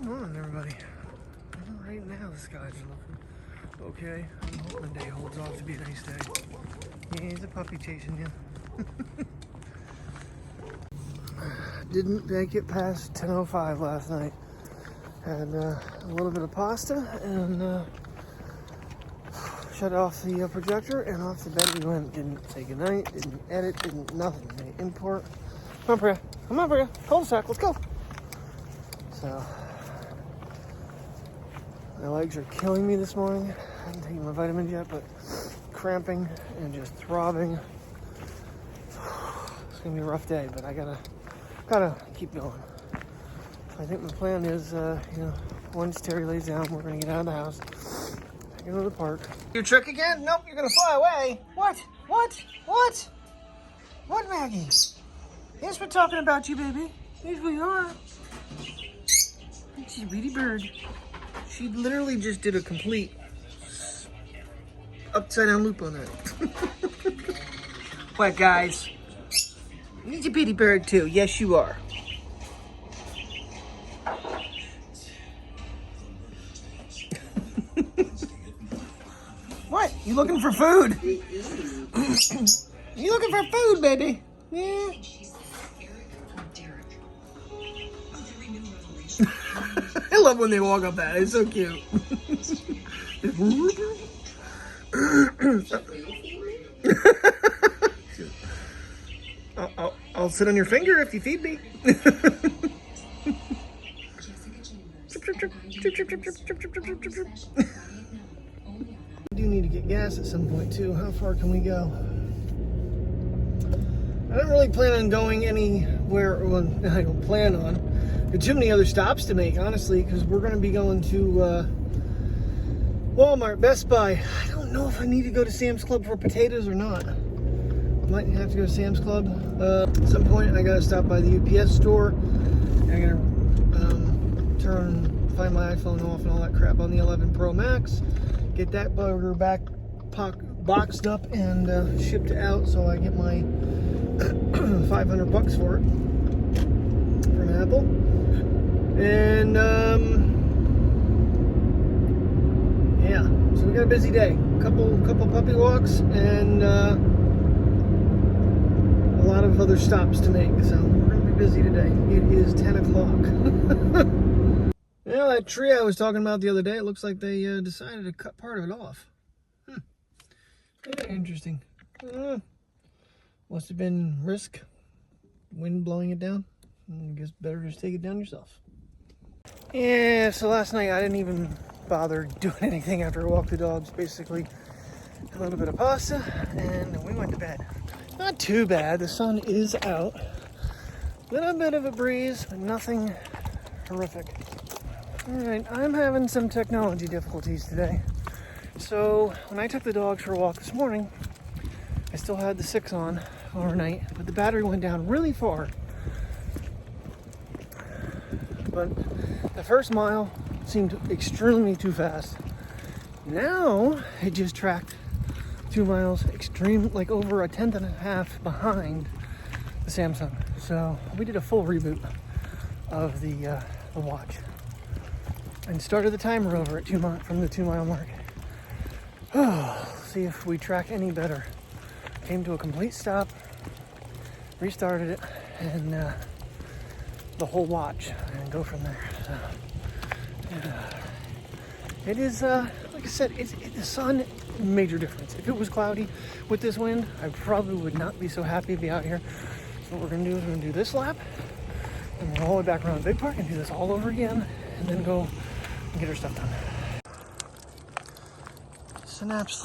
going on, everybody? Well, right now the sky's looking okay. I'm hoping the day holds off to be a nice day. Yeah, he's a puppy chasing you. Didn't make it past 10:05 last night. Had a little bit of pasta and shut off the projector and off to bed we went. Didn't say goodnight, didn't edit, didn't nothing. Didn't import. Come on, Priya. Come on, Priya. Cul-de-sac, let's go. So, my legs are killing me this morning. I haven't taken my vitamins yet, but cramping and just throbbing. It's gonna be a rough day, but I gotta keep going. So I think my plan is, once Terry lays down, we're gonna get out of the house, go to the park. Your trick again? Nope, you're gonna fly away. What? What? What? What, Maggie? Yes, we're talking about you, baby. Yes, we are. She's a pretty bird. She literally just did a complete upside down loop on that. What, guys? You're a bitty bird too. Yes, you are. What? You looking for food? You looking for food, baby? Yeah. I love when they walk up that. It's so cute. I'll sit on your finger if you feed me. We do need to get gas at some point too. How far can we go? I don't really plan on going anywhere. Well, I don't plan on. There's too many other stops to make, honestly, because we're going to be going to Walmart, Best Buy. I don't know if I need to go to Sam's Club for potatoes or not. I might have to go to Sam's Club at some point. I got to stop by the UPS store. I'm going to find my iPhone off and all that crap on the 11 Pro Max. Get that bugger back boxed up and shipped out, so I get my $500 for it from Apple. And yeah, so we got a busy day. Couple puppy walks and a lot of other stops to make. So we're gonna be busy today. It is 10 o'clock. Yeah, that tree I was talking about the other day, it looks like they decided to cut part of it off. Very interesting. Must have been risk, wind blowing it down. I guess better just take it down yourself. Yeah, so last night I didn't even bother doing anything after I walked the dogs. Basically, a little bit of pasta, and we went to bed. Not too bad. The sun is out. Little bit of a breeze, but nothing horrific. All right, I'm having some technology difficulties today. So when I took the dogs for a walk this morning, I still had the 6 on overnight, but the battery went down really far. But the first mile seemed extremely too fast. Now it just tracked 2 miles like over a 1/10 and a half behind the Samsung. So we did a full reboot of the watch and started the timer over at from the 2 mile mark. See if we track any better. Came to a complete stop, restarted it, and the whole watch, and go from there. So, it is, like I said, the sun, major difference. If it was cloudy with this wind, I probably would not be so happy to be out here. So what we're gonna do is we're gonna do this lap, and we're all the way back around the big park and do this all over again, and then go and get our stuff done. Synapse,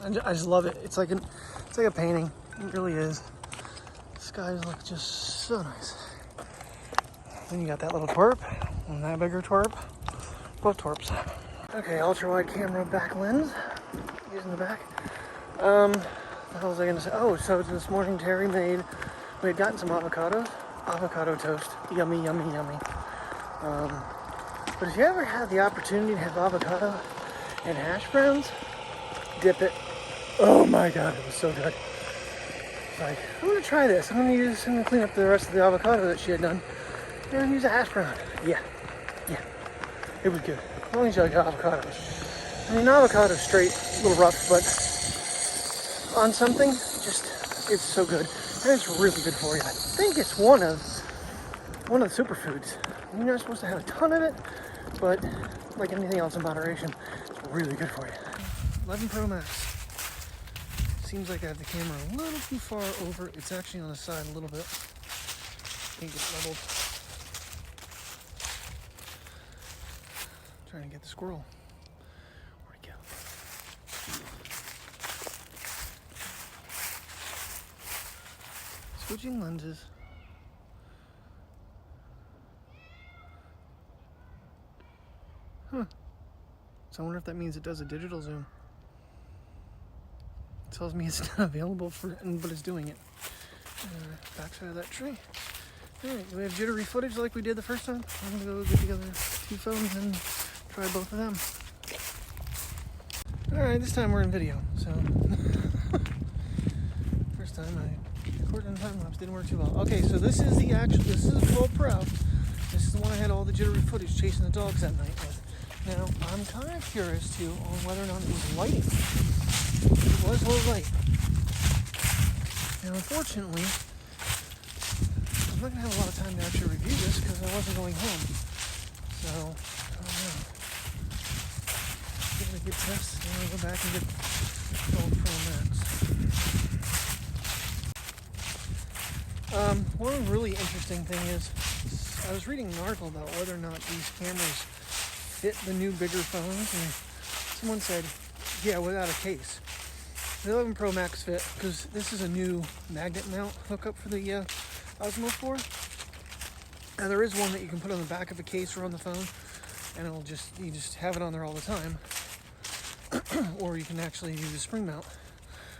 I just love it. It's like a painting. It really is. The skies look just so nice. Then you got that little twerp and that bigger twerp. Both twerps. Okay, ultra wide camera back lens. Using the back. What was I gonna say? Oh, so this morning Terry we had gotten some avocado toast. Yummy, yummy, yummy. But if you ever had the opportunity to have avocado and hash browns, dip it. Oh my god, it was so good. Like, I'm gonna try this. I'm gonna clean up the rest of the avocado that she had done and use a hash brown. Yeah. it was good. As long as you like avocado. I mean, avocado straight, a little rough, but on something, just, it's so good. And it's really good for you. I think it's one of the superfoods. You're not supposed to have a ton of it, but like anything else in moderation, it's really good for you. 11 Pro Max. Seems like I have the camera a little too far over. It's actually on the side a little bit. Can't get it leveled. Trying to get the squirrel. Where'd it go? Switching lenses. Huh. So I wonder if that means it does a digital zoom. It tells me it's not available for, but it's doing it. Backside of that tree. Alright, do we have jittery footage like we did the first time? I'm gonna go get together 2 phones and try both of them. Alright, this time we're in video, so first time I recorded in time lapse, didn't work too well. Okay, so this is this is a 12 Pro. This is the one I had all the jittery footage chasing the dogs that night with. Now, I'm kind of curious too on whether or not it was lighting. It was low light. Now, unfortunately, I'm not going to have a lot of time to actually review this because I wasn't going home. So, I don't know. Give it a good test, and then I'll go back and get 12 Pro Max. One really interesting thing is, I was reading an article about whether or not these cameras fit the new bigger phones, and someone said, yeah, without a case. The 11 Pro Max fit, because this is a new magnet mount hookup for the Osmo 4. Now there is one that you can put on the back of a case or on the phone, and you just have it on there all the time. Or you can actually use a spring mount.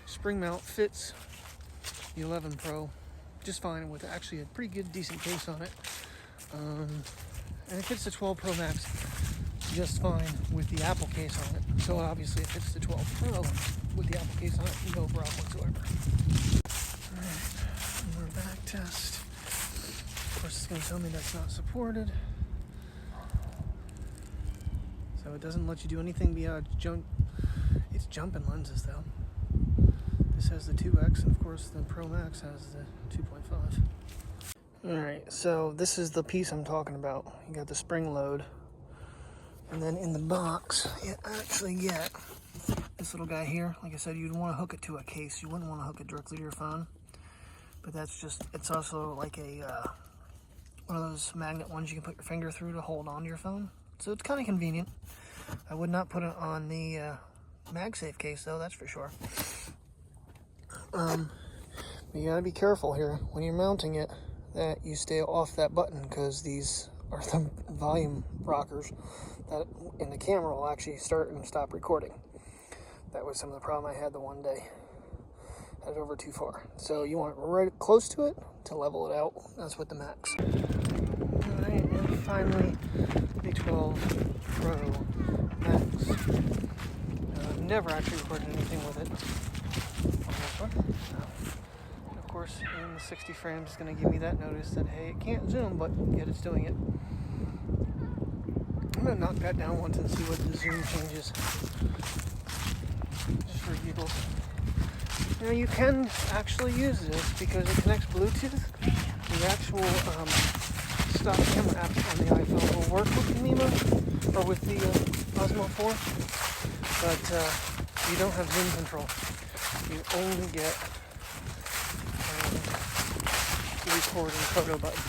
Spring mount fits the 11 Pro just fine with actually a pretty good, decent case on it. And it fits the 12 Pro Max just fine with the Apple case on it. So obviously it fits the 12 Pro with the Apple case on it, no problem whatsoever. Alright, more back test. Of course it's going to tell me that's not supported. So it doesn't let you do anything beyond jump. It's jumping lenses though. This has the 2X, and of course the Pro Max has the 2.5. Alright, so this is the piece I'm talking about. You got the spring load. And then in the box, you actually get this little guy here. Like I said, you'd want to hook it to a case. You wouldn't want to hook it directly to your phone. But that's just, it's also like a, one of those magnet ones you can put your finger through to hold onto your phone. So it's kind of convenient. I would not put it on the MagSafe case though, that's for sure. You gotta be careful here when you're mounting it that you stay off that button, because these are the volume rockers that in the camera will actually start and stop recording. That was some of the problem I had the one day. Had it over too far. So you want it right close to it to level it out. That's what the Max. Alright, and finally the 12 Pro Max. I've never actually recorded anything with it on this one. And of course, in the 60 frames, it's going to give me that notice that, hey, it can't zoom, but yet it's doing it. I'm going to knock that down once and see what the zoom changes. Just for giggles. Now you can actually use this because it connects Bluetooth. The actual stock camera app on the iPhone will work with the Mimo or with the Osmo 4, but you don't have zoom control. You only get the record and photo button.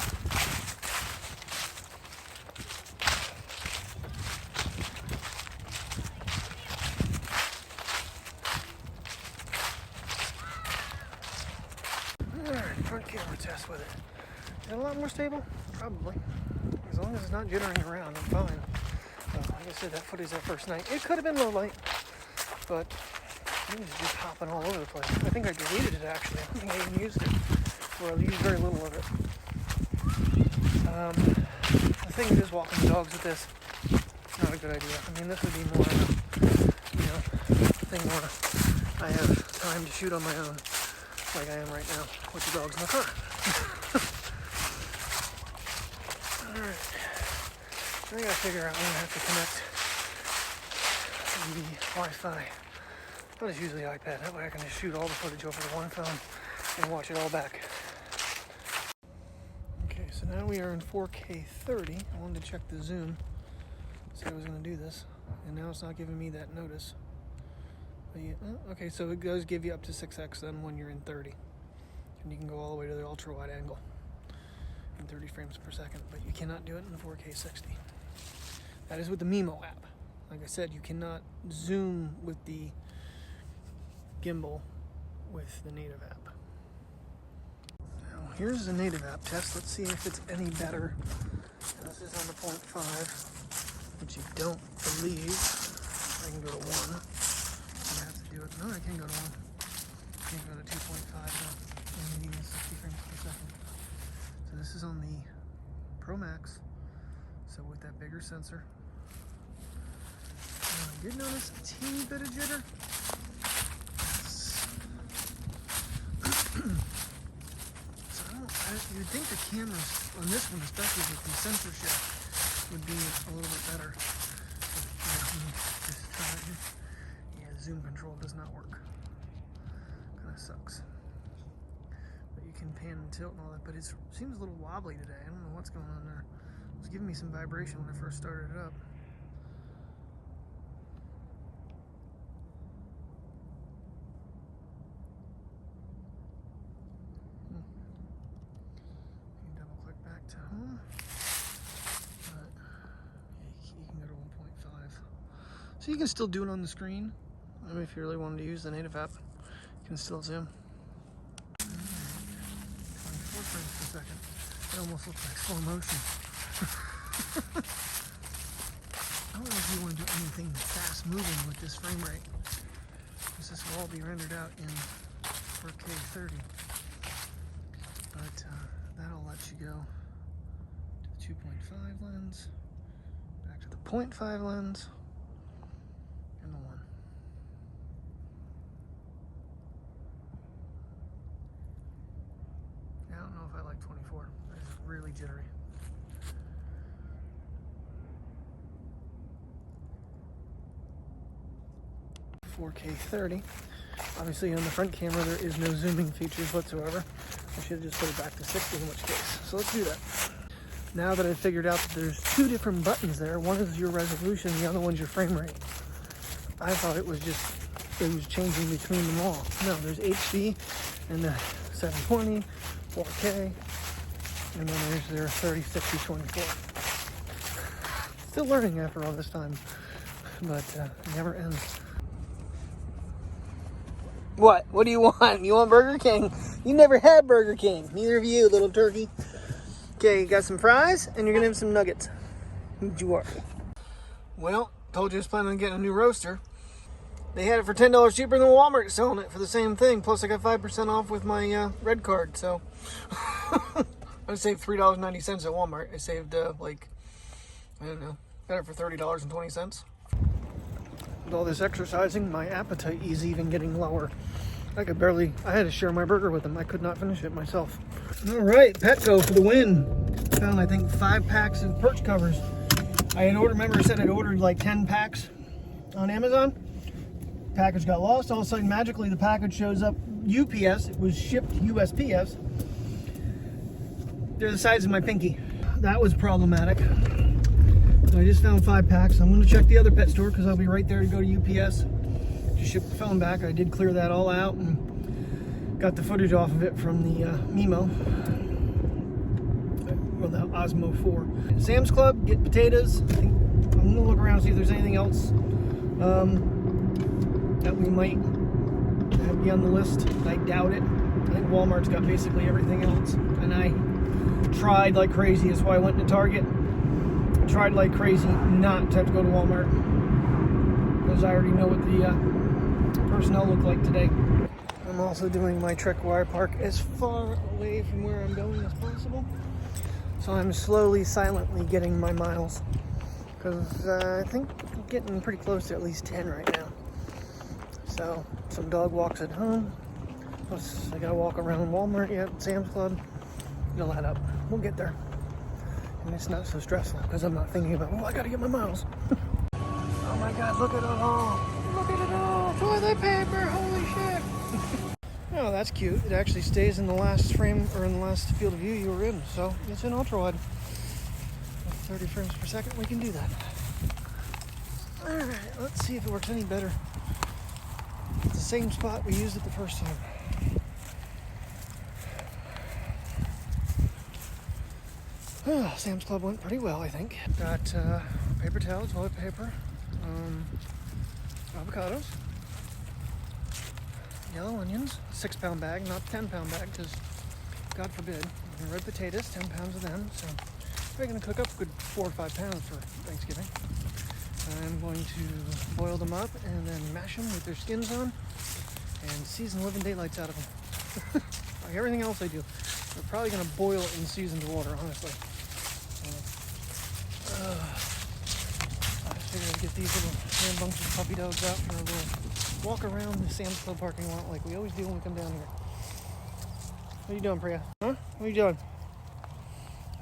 Front camera test with it. Is it a lot more stable? Probably. As long as it's not jittering around, I'm fine. Like I said, that footage that first night, it could have been low light, but it was just hopping all over the place. I think I deleted it actually. I don't think I even used it. Or I used very little of it. The thing is, walking the dogs with this, it's not a good idea. I mean, this would be more of a, thing where I have time to shoot on my own. Like I am right now with the dogs in the car. Alright. I gotta figure out when I have to connect the Wi-Fi. I'll just use the iPad. That way I can just shoot all the footage over to one phone and watch it all back. Okay, so now we are in 4K 30. I wanted to check the zoom. Said I was going to do this, and now it's not giving me that notice. But yeah, okay, so it does give you up to 6x then when you're in 30. And you can go all the way to the ultra wide angle in 30 frames per second, but you cannot do it in 4K 60. That is with the Mimo app. Like I said, you cannot zoom with the gimbal with the native app. Now, here's the native app test. Let's see if it's any better. Now, this is on the 0.5, which you don't believe. I can go to 1. I have to do it. No, I can go to 1. I can go to 2.5 now. And 60 frames per second. So this is on the Pro Max. So with that bigger sensor. And I did notice a teeny bit of jitter. You'd think the cameras on this one, especially with the censorship, would be a little bit better. But, just try it. Yeah, zoom control does not work. Kind of sucks. But you can pan and tilt and all that, but it seems a little wobbly today. I don't know what's going on there. It was giving me some vibration when I first started it up. To home, but yeah, you can go to 1.5, so you can still do it on the screen. I mean, if you really wanted to use the native app, you can still zoom. 24 frames per second. It almost looks like slow motion. I don't know if you want to do anything fast moving with this frame rate, because this will all be rendered out in 4K 30, but that'll let you go 2.5 lens, back to the 0.5 lens, and the 1. I don't know if I like 24. It's really jittery. .4K 30. Obviously on the front camera there is no zooming features whatsoever. I should have just put it back to 60 in which case. So let's do that. Now that I've figured out that there's two different buttons there, one is your resolution, the other one's your frame rate. I thought it was changing between them all. No, there's HD and the 720, 4K, and then there's their 30, 60, 24. Still learning after all this time, but it never ends. What? What do you want? You want Burger King? You never had Burger King. Neither of you, little turkey. Okay, you got some fries, and you're gonna have some nuggets. You are. Well, told you I was planning on getting a new roaster. They had it for $10 cheaper than Walmart selling it for the same thing. Plus, I got 5% off with my red card, so I saved $3.90 at Walmart. I saved like, I don't know, got it for $30.20. With all this exercising, my appetite is even getting lower. I had to share my burger with them. I could not finish it myself. All right, Petco for the win. Found, I think, 5 packs of perch covers. I had ordered, remember I said I'd ordered like 10 packs on Amazon? Package got lost. All of a sudden, magically, the package shows up UPS. It was shipped USPS. They're the size of my pinky. That was problematic. So I just found 5 packs. I'm going to check the other pet store because I'll be right there to go to UPS. Ship the phone back. I did clear that all out and got the footage off of it from the Mimo, well, the Osmo 4. Sam's Club, get potatoes. I think I'm gonna look around and see if there's anything else that we might be on the list. I doubt it. I think Walmart's got basically everything else, and I tried like crazy. That's why I went to Target. Tried like crazy not to have to go to Walmart because I already know what the personnel look like today. I'm also doing my trek where I park as far away from where I'm going as possible. So I'm slowly, silently getting my miles. Because I think I'm getting pretty close to at least 10 right now. So, some dog walks at home. Plus, I gotta walk around Walmart yet, Sam's Club. It'll add up. We'll get there. And it's not so stressful because I'm not thinking about, oh, I gotta get my miles. Oh my God, look at it all. Look at it all. Toilet paper, holy shit. Oh, that's cute. It actually stays in the last frame, or in the last field of view you were in. So it's in ultra wide. With 30 frames per second, we can do that. All right, let's see if it works any better. It's the same spot we used it the first time. Oh, Sam's Club went pretty well, I think. Got paper towel, toilet paper, avocados, yellow onions, 6-pound bag, not 10-pound bag, because God forbid, red potatoes, 10 pounds of them. So we're going to cook up a good 4 or 5 pounds for Thanksgiving. I'm going to boil them up and then mash them with their skins on and season living daylights out of them. Like everything else I do. We're probably going to boil it in seasoned water, honestly. I figured I'd get these little rambunctious puppy dogs out for a little walk around the Sam's Club parking lot like we always do when we come down here. What are you doing, Priya? Huh? What are you doing?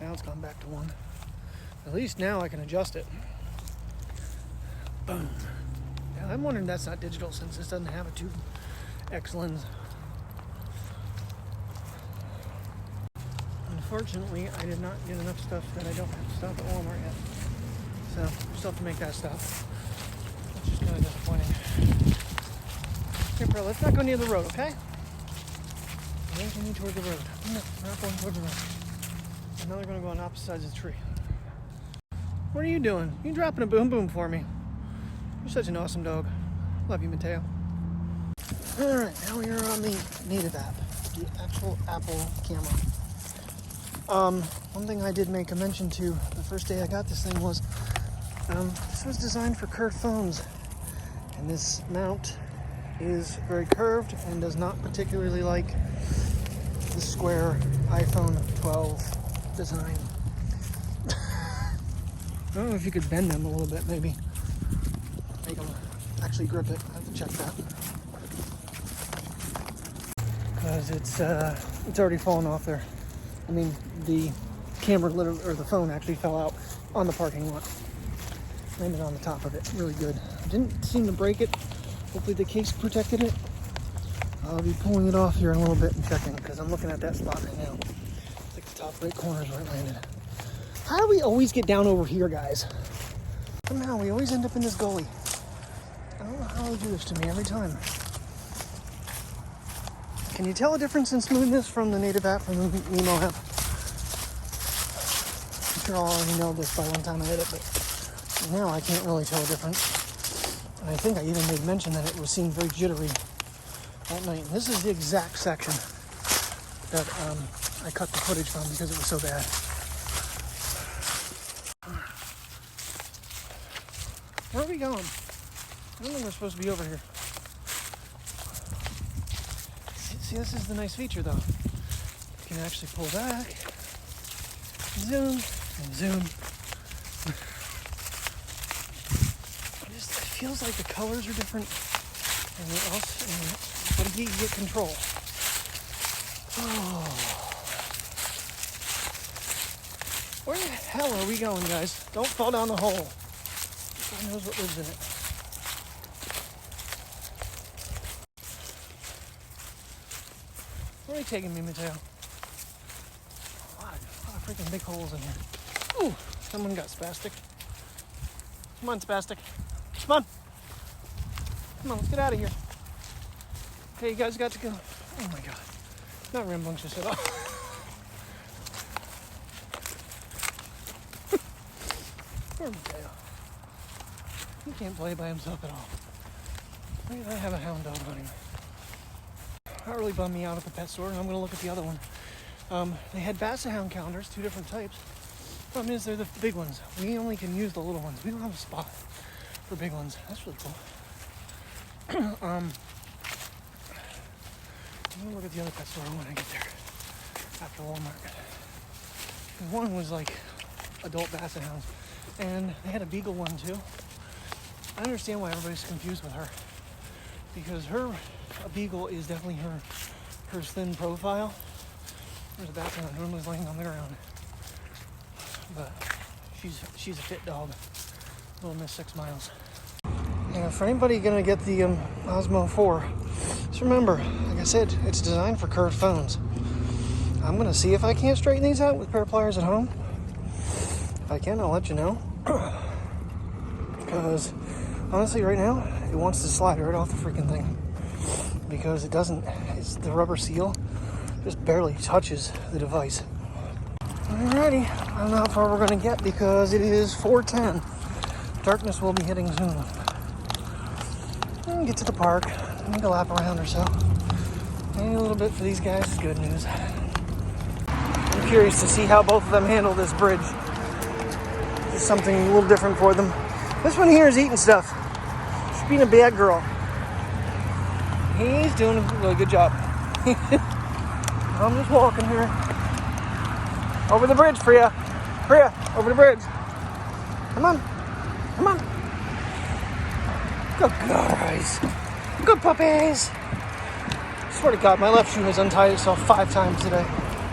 Now it's gone back to 1. At least now I can adjust it. Boom. Yeah, I'm wondering that's not digital since this doesn't have a 2x lens. Unfortunately, I did not get enough stuff that I don't have to stop at Walmart yet. So, we still have to make that stop. Which is kind of disappointing. Okay, bro, let's not go near the road, okay? Don't continue toward the road. No, not going toward the road. And now they're going to go on opposite sides of the tree. What are you doing? You dropping a boom boom for me. You're such an awesome dog. Love you, Mateo. Alright, now we are on the native app. The actual Apple camera. One thing I did make a mention to the first day I got this thing was this was designed for curved phones, and this mount is very curved and does not particularly like the square iPhone 12 design. I don't know if you could bend them a little bit, maybe make them actually grip it. I have to check that because it's already fallen off there. I mean, the camera literally, or the phone actually fell out on the parking lot. Landed on the top of it. Really good. Didn't seem to break it. Hopefully the case protected it. I'll be pulling it off here in a little bit and checking because I'm looking at that spot right now. It's like the top right corner is where it landed. How do we always get down over here, guys? Somehow we always end up in this gully. I don't know how they do this to me every time. Can you tell a difference in smoothness from the native app, from the Nemo app? I'm sure I'll already know this by one time I hit it, but now I can't really tell a difference. And I think I even made mention that it was seemed very jittery at night. And this is the exact section that I cut the footage from because it was so bad. Where are we going? I don't think we're supposed to be over here. See, this is the nice feature though. You can actually pull back, zoom, and zoom. It feels like the colors are different and else, but you get control. Oh. Where the hell are we going, guys? Don't fall down the hole. God knows what lives in it. Where are you taking me, Mateo? A lot of freaking big holes in here. Ooh, someone got spastic. Come on, spastic. Come on. Come on, let's get out of here. Okay, you guys got to go. Oh my God. Not rambunctious at all. Poor Mateo. He can't play by himself at all. Maybe I have a hound dog on him. That really bummed me out at the pet store, and I'm going to look at the other one. They had Basset Hound calendars, 2 different types. Problem is, they're the big ones. We only can use the little ones. We don't have a spot for big ones. That's really cool. I'm going to look at the other pet store when I get there, after Walmart. One was like adult Basset Hounds, and they had a Beagle one too. I understand why everybody's confused with her, because a Beagle is definitely her thin profile. There's a Basset Hound normally laying on the ground. but she's a fit dog. Little Miss 6 Miles. Yeah, for anybody gonna get the Osmo 4, just remember, like I said, it's designed for curved phones. I'm gonna see if I can't straighten these out with a pair of pliers at home. If I can, I'll let you know. Because honestly, right now, it wants to slide right off the freaking thing. Because it doesn't, the rubber seal just barely touches the device. Alrighty, I don't know how far we're gonna get because it is 4:10. Darkness will be hitting soon. Get to the park, make a lap around or so. Maybe a little bit for these guys is good news. I'm curious to see how both of them handle this bridge. It's something a little different for them. This one here is eating stuff. She's being a bad girl. He's doing a really good job. I'm just walking here. Over the bridge, Priya. Priya, over the bridge. Come on. Come on. Good guys. Good puppies. I swear to God, my left shoe has untied itself 5 times today.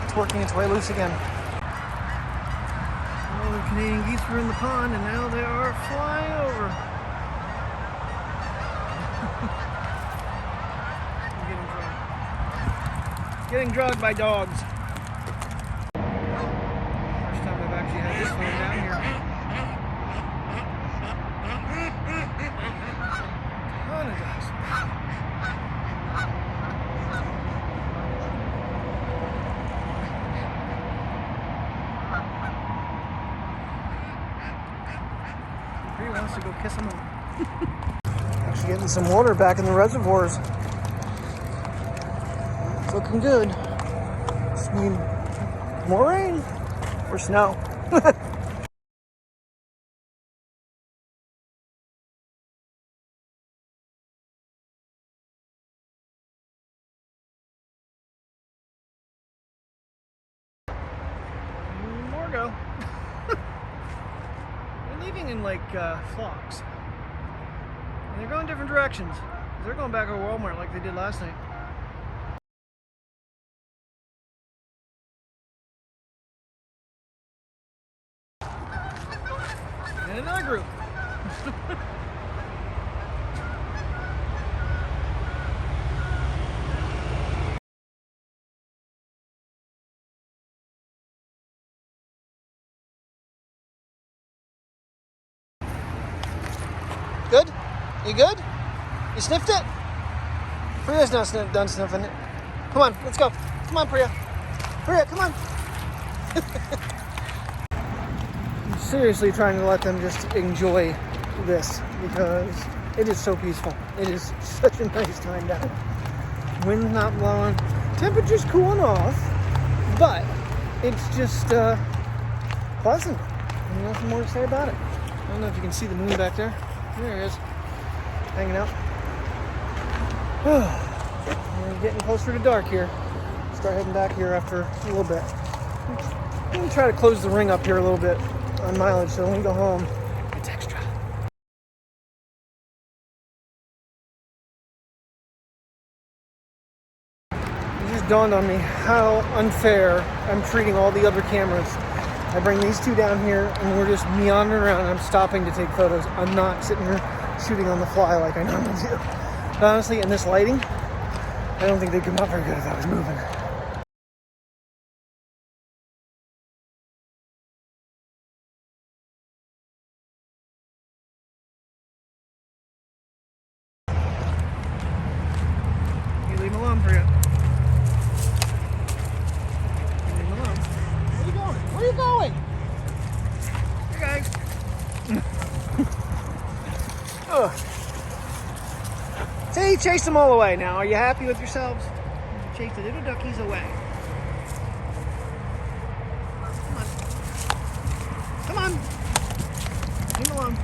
It's working its way loose again. All the Canadian geese were in the pond, and now they are flying over. Getting drugged by dogs. First time I've actually had this phone down here. Oh, it does. He wants to go kiss him all. Actually getting some water back in the reservoirs. It's looking good. Just need more rain or snow. More go. They're leaving in like flocks. And they're going different directions. They're going back to Walmart like they did last night. And another group. Good? You good? You sniffed it? Priya's not done sniffing it. Come on, let's go. Come on, Priya. Priya, come on. I'm seriously trying to let them just enjoy this because it is so peaceful. It is such a nice time down. Wind's not blowing. Temperature's cooling off, but it's just pleasant. There's nothing more to say about it. I don't know if you can see the moon back there. There it is, hanging out. We're getting closer to dark here. Start heading back here after a little bit. I'm going to try to close the ring up here a little bit on mileage so when we go home, it's extra. It just dawned on me how unfair I'm treating all the other cameras. I bring these two down here and we're just meandering around. I'm stopping to take photos. I'm not sitting here shooting on the fly like I normally do. But honestly, in this lighting, I don't think they'd come out very good if I was moving. You leave him alone, Priya. You leave him alone. Where are you going? Where are you going? Hey guys. Ugh. See, chase them all away now. Are you happy with yourselves? Chase the little duckies away. Come on. Come on. Leave them alone.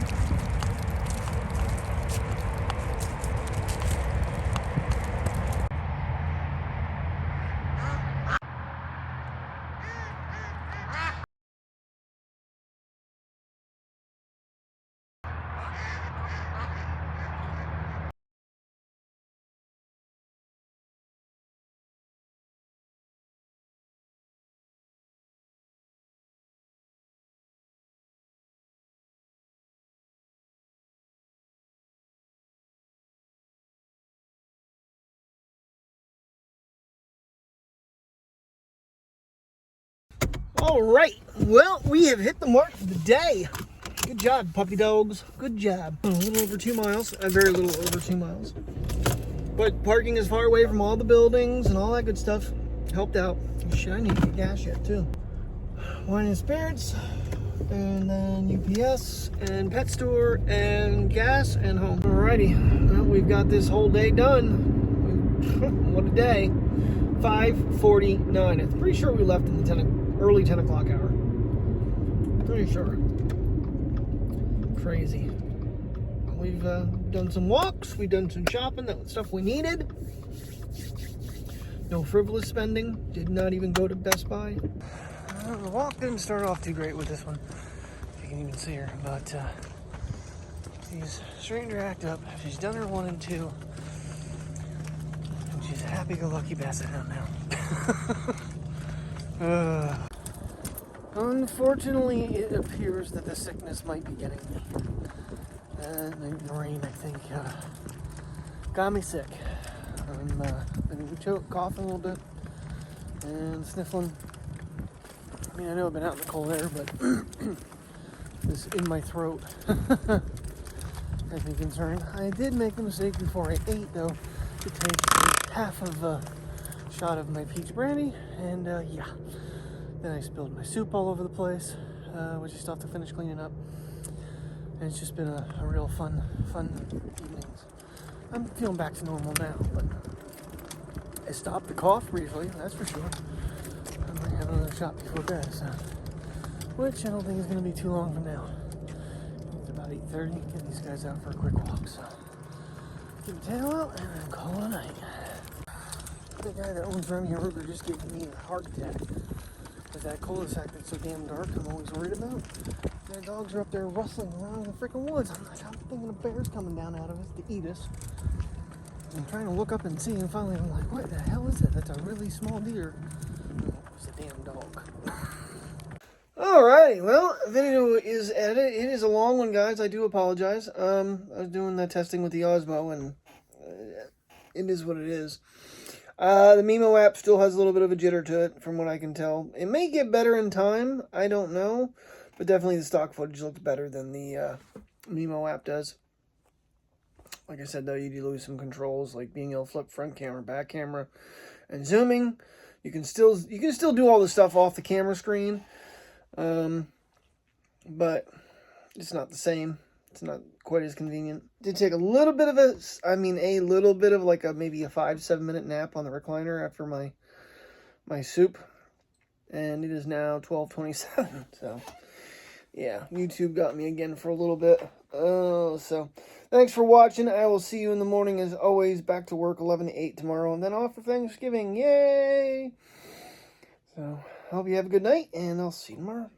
All right, well, we have hit the mark for the day. Good job, puppy dogs. Good job. A little over 2 miles, very little over 2 miles. But parking is far away from all the buildings and all that good stuff helped out. Shit, I need to get gas yet too. Wine and spirits, and then UPS, and pet store, and gas, and home. Alrighty, well, we've got this whole day done. What a day. 5:49. I'm pretty sure we left in the early 10 o'clock hour. Pretty sure. Crazy. We've done some walks. We've done some shopping. That was stuff we needed. No frivolous spending. Did not even go to Best Buy. The walk didn't start off too great with this one. If you can even see her. But she's starting to act up. She's done her 1 and 2. And she's a happy-go-lucky basset hound now. Unfortunately, it appears that the sickness might be getting me. The rain, I think, got me sick. I'm been coughing a little bit and sniffling. I mean, I know I've been out in the cold air, but this in my throat has me concerned. I did make the mistake before I ate, though, to take half of a shot of my peach brandy, and yeah. Then I spilled my soup all over the place, which I still have to finish cleaning up. And it's just been a real fun evenings. I'm feeling back to normal now, but I stopped the cough briefly, that's for sure. I might have another shot before bed, so, which I don't think is going to be too long from now. It's about 8:30. Get these guys out for a quick walk, so keep the tail out and then call it a night. The guy that owns around here just gave me a heart attack. With that cul-de-sac that's so damn dark, I'm always worried about. The dogs are up there rustling around in the freaking woods. I'm thinking a bear's coming down out of us to eat us. I'm trying to look up and see, and finally I'm like, what the hell is it? That's a really small deer. Oh, it's a damn dog. Alright, well, video is edited. It is a long one, guys. I do apologize. I was doing the testing with the Osmo, and it is what it is. The Mimo app still has a little bit of a jitter to it, from what I can tell. It may get better in time, I don't know, but definitely the stock footage looks better than the Mimo app does. Like I said, though, you do lose some controls, like being able to flip front camera, back camera, and zooming. You can still do all the stuff off the camera screen, but it's not the same. It's not quite as convenient. Did take a little bit of like maybe a 5-7 minute nap on the recliner after my soup, and it is now 12:27. So yeah, YouTube got me again for a little bit. So thanks for watching. I will see you in the morning as always. Back to work 11 to 8 tomorrow, and then off for Thanksgiving. Yay! So I hope you have a good night, and I'll see you tomorrow.